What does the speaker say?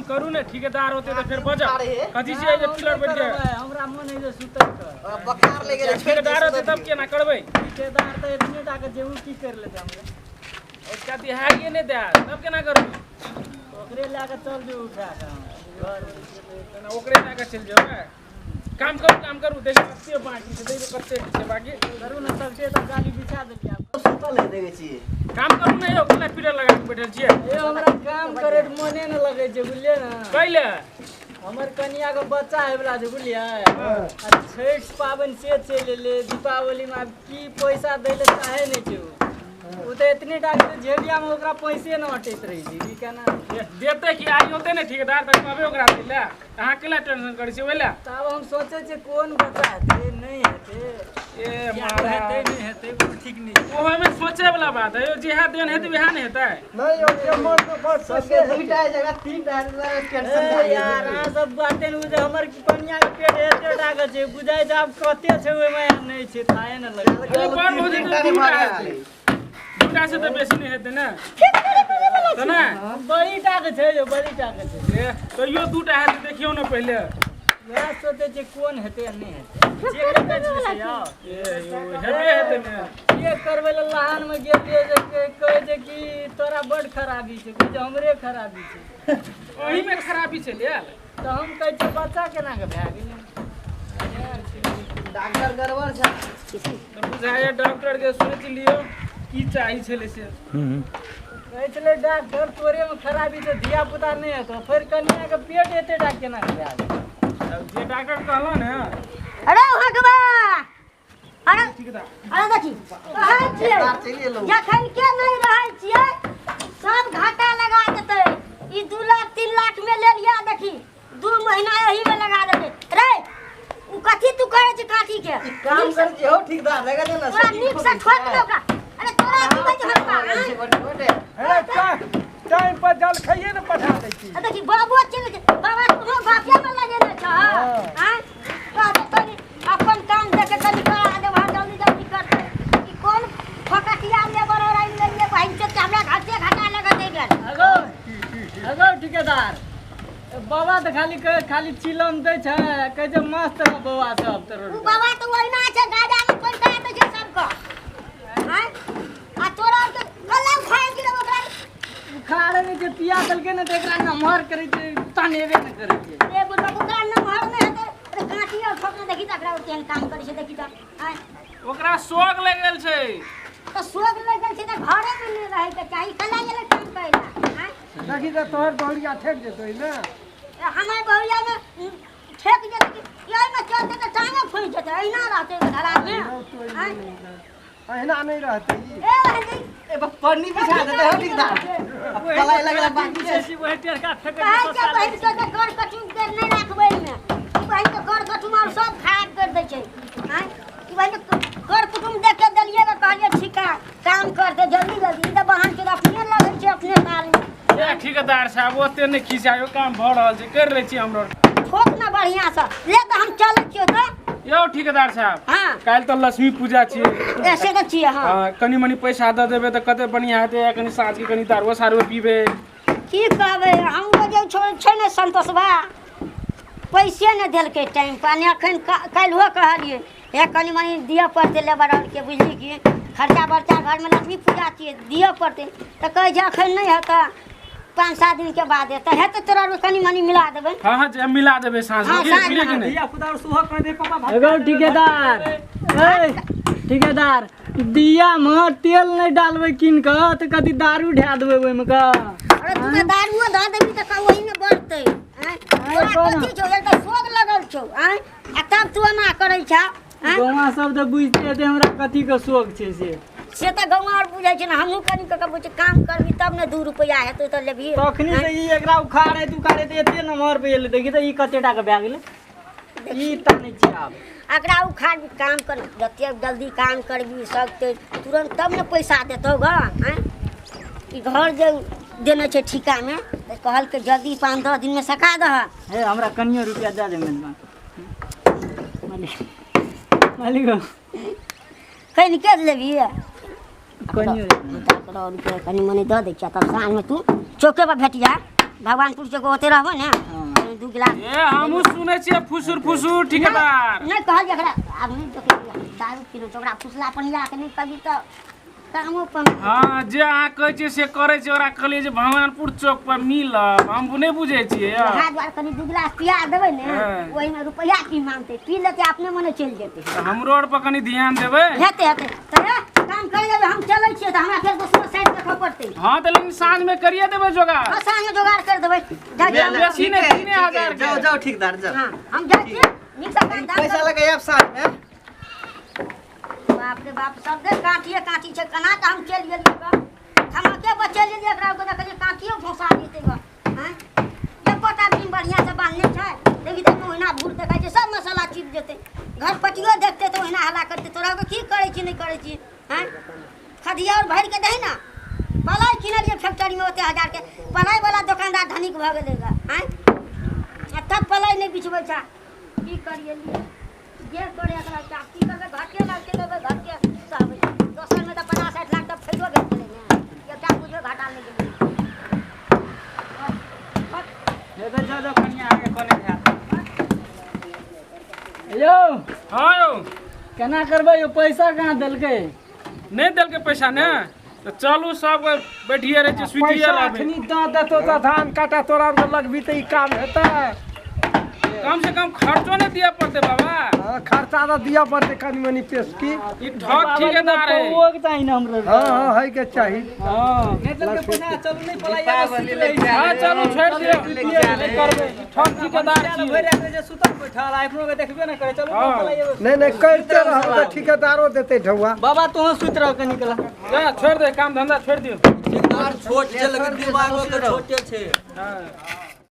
काम करू ने ठेकेदार होते तो फिर बजा कथि से जे पिलर बैठ गए हमरा मन है जे सुतै कर बखार ले गेल ठेकेदार होते तब केना करबै ठेकेदार त इतने टाका जेऊ की कर लेते हमरा उसका दिहाड़िए नहीं दे तब केना करू ओकरे लाके चल जो उठा के घर ओकरे लाके चल जाओ काम करू देखिए कते बाकी से देखिए कते से बाकी करू न सबसे त गाली बिछा देली आप सुतल है देखे छी काम करू नहीं हो केना पिलर लगा के बैठल छियै ए हमरा काम करे मने न लगे छै बुझलिए न कैले हमर कन्या के बच्चा है वाला छै बुझलिए आ छठ पावन से चले ले दीपावली में की पैसा दैले चाहे नहीं छै उ तो इतने डाक झेलिया में ओकरा पैसे न हटैत रही छै ई केना देते कि आई होते ने ठेकेदार तक पाबे ओकरा दिले अहाँ केला टेंशन करै छी ओइला तब हम सोचे छै कोन बच्चा हेतै नहीं हेतै ए मारा हेतै नहीं हेतै वो ठीक नहीं ओहे में सोचे वाला बात है जेहा देन हेतै वहा नहीं हेतै नहीं यो के मन तो बस सबके दुईटा जगह तीनटा टेंशन ए यार आ सब बातें उ जे हमर कन्या के पेट एते डाक छै बुझाइ छै आब कते छै ओइ में नहीं छै थाए न लगे कोन बुझै छै दूटा से तो बेसी नहीं हेतै ना तो ना बड़ी टाक छै जो बड़ी टाक छै तो यो दूटा हेतै देखियौ ना पहले वह सोचे छै कोन हेतै आ नहीं हेतै चेक कर छै से यार हेबे हेतै ना ये करबै ल लहान में गेलिए जे कहै छै कि तोरा बड़ खराबी छै कि हमरे खराबी छै ओही में खराबी छै ले तो हम कहै छै बच्चा केना के भए गेलै डॉक्टर गड़बड़ छै तो बुझाय डॉक्टर के सोच लियो की चाही छले से कहै छलै डॉक्टर तोरे में खराबी छै धिया पुता नहीं हेतौ फिर कन्या के पेट एते डाक केना के भए गेलै जे डॉक्टर कहलो ने अरे हकबा अरे ठेकेदार अरे देखी कहै छियै जखन के नहीं रहै छियै सब घाटा लगा देतै ई 2 लाख 3 लाख में ले लिया देखी 2 महीना यही में लगा देतै रे उ कथि तू कहै छै काठी के काम कर जे हो ठेकेदार लगा दे ना पूरा नीक से ठोक दे ओकरा अरे तोरा की कहै छै हल्का बड़े टाइम पर जल खाइए ना पठा दै छी देखी बाबू चल बाबा तू गाफिया में लगेने छ हां कहै तनी अपन काम देखे कनी करा दे वहां जल्दी करते ई कौन फकटिया ले बरोरा ले भाई से हमरा घाटा लगा दे गेल अगो ठेकेदार बाबा तो खाली चिलम दै छै कहै छै मस्त रह बाबा सब तोर उ बाबा तो ओहिना छै गाजा में पैसा दे छै सबको हैं आ तोरा के कलम खाए कि ओकरा खाड़े में जे पिया देलकै न त एकरा नमहर करै छै तनेबे न करै छै ए बुढ़ा ओकरा नमहर में हेतै अरे काठी और ठोकने देखी त एकरा ओतेन काम करै छै देखी त हैं ओकरा शौक लग गेल छै तो सोग लगल छै त घरे में नहीं रहे के चाही कला गेल काम कइला हैं देखी त तोहर बहुरिया ठेक जेतै ना हमर बहुरिया में ठेक जेतै यही में चलते त टांगे फुस जेतै एना रहतै घरा में हैं अहिना नहीं रहतै ए हंदी ए पन्नी बिछा देतै हो ठेकेदार कलाई लगला बाकी छै सी वही टेरका ठेके कहे के बहिन के त कर कटुम के नहीं रखबै में ई बहिन के कर कटुम और सब खराब कर दै छै हैं ई बहिन कर कुटुम देख के देलिए त कहलिए ठीका काम कर दे जल्दी ई त बहन के अपने लगै छै अपने ताल में ए ठेकेदार साहब ओते नहीं खिचायो काम भ रहल छै कर लै छी हमरो ठोक ना बढ़िया से ले त हम चलै छियै त यो ठेकेदार साहब हां काल तो लक्ष्मी पूजा छी ऐसे त छियै हां कनी मनी पैसा दे देबे त कते बढ़िया हेतै कनी साँझ के कनी दारुओ सारुओ पीबे की कहबै हमरो जे छै ने संतोषबा पैसे न देलकै टाइम पर ने अखन काल्हो कहलिए हे कनी मनी दिया पड़तै लेबर के बुझली कि खर्चा बर्चा घर में लक्ष्मी पूजा छियै दिया पड़तै त कहै छै अखन नहीं हेतै 5-7 दिन के बाद हेतै हेतै तोरा कनी मनी मिला देबै हां हां जे मिला देबे साँझ हाँ, के साँझ पीले कि में। नहीं धिया पुता और सुहा कर दे पापा एगो ठेकेदार ए ठेकेदार दिया में तेल नहीं डालबै किन के त कथि दारू ढा देबै ओइ में का अरे तू के दारुओ ध देबी त वही में बढ़तै हैं तोरा कथि छौ एक त सोग लगल छौ हैं आ तब तू एना करै छ हैं गौवा सब त बुझते हेतै हमरा कथि के शौक छै से त गौवा और बुझै छै न हमहू कनी के बुझ काम करबी तब न 2 रुपया हेतै त लेबी तखनी से ई एकरा उखाड़े तू काड़े त एते नमहर पे एले देखि त ई कते टाका भए गेलै ई त नहीं छै आब एकरा उखाड़ काम कर जते जल्दी काम करबी सकते तुरंत तब न पैसा देतौ ग हैं ई घर जे देने छै ठिका में त कहल के जल्दी 5-10 दिन में सका दह हे हमरा कनियो रुपया दे दे मेहमान मालिक कहीं के लेबी कनियो रुपया कनी मनी दे दै छियै तब साँझ में तू चौके पर भेट जा भगवानपुर से होते रहबो ने 2 गिलास ए हमहू सुनै छियै फुसुर फुसुर ठेकेदार नहीं कहल एकरा अब नहीं देखे दारू पीलो तो ओकरा फुसला पनिया के नहीं कभी तो कामो पर हाँ जे अहाँ कहै छियै से करै छै ओकरा कहलियै जे भगवानपुर चौक पर मिलब हम नहीं बुझै छियै हाथ बार कनी 2 गिलास पिया देबै ने ओहि में रुपया की मांगते पी लेते अपने मने चल जेते हमरो और पर कनी ध्यान देबै हेते हेते तो काम कर लेबै हम चलै छियै त हमरा फेर दोसरो साइड देखऽ पड़तै हाँ तो लेकिन साँझ में करिए देबै जोगाड़ आसान में जुगाड़ कर देबै बेसी नहीं 3000 जाओ जाओ ठेकेदार जाओ हां हम जाइ छियै नीक से काम पैसा लगाए आप साथ में बाप रे बाप सब दे काटी छै कना त हम चल गेलियै बा हम के बचल गेलियै एकरा को देखलियै काटियो घोसा देते बा हैं ये कोटा भी बढ़िया से बांधने छै देखि त ओहिना भूर देखाइ छै सब मसाला चिप जेते घर पटियो देखते तो ओहिना हल्ला करते तोरा के की करे छी नहीं करे छी हैं खदिया और भर के दही ना पलाई किनलिए फैक्ट्री में ओते 1000 के पलाई वाला दुकानदार धनिक भ गेलै हैं तब पलाई नहीं बिछबै छा की करिए जे करे एकरा की करबे घाटे लागते लेबे घर के सब दोसर में तो 50-60 लाख तक फैलो भेट गेलै ने एकटा बुझे घाटा नहीं गेलै हे जा जा कनिया आगे कोने है यो हाँ यौ केना करबै यो पैसा कहाँ देलकै नहीं देलकै पैसा ने तो चलू सब बैठिए रहे छी सुतिए पैसा रहबै अखनी द देतो तो धान काटा तोरा में लगबी त ई काम हेतै कम से कम खर्चो नहीं दिया पड़ते बाबा खर्चा तो दिया पड़ते कनी मनी पेशकी ये ठग ठेकेदार है वो के चाहिए ना हमरे हाँ है के चाही हां नहीं देलकै पैसा चलू नहीं पलाई हाँ चलू छोड़ दियो नहीं करबै ठग ठेकेदार छी भरि रात जे सुतल बैठल आइफनो के देखबे ना करे चलू हाँ। पलाई नहीं करते रहो तो ठेकेदारो देते ढौआ बाबा तू सुत रह के निकला जा छोड़ दे काम धंधा छोड़ दियो छोट जे लगे दिमाग में छोटे छे हाँ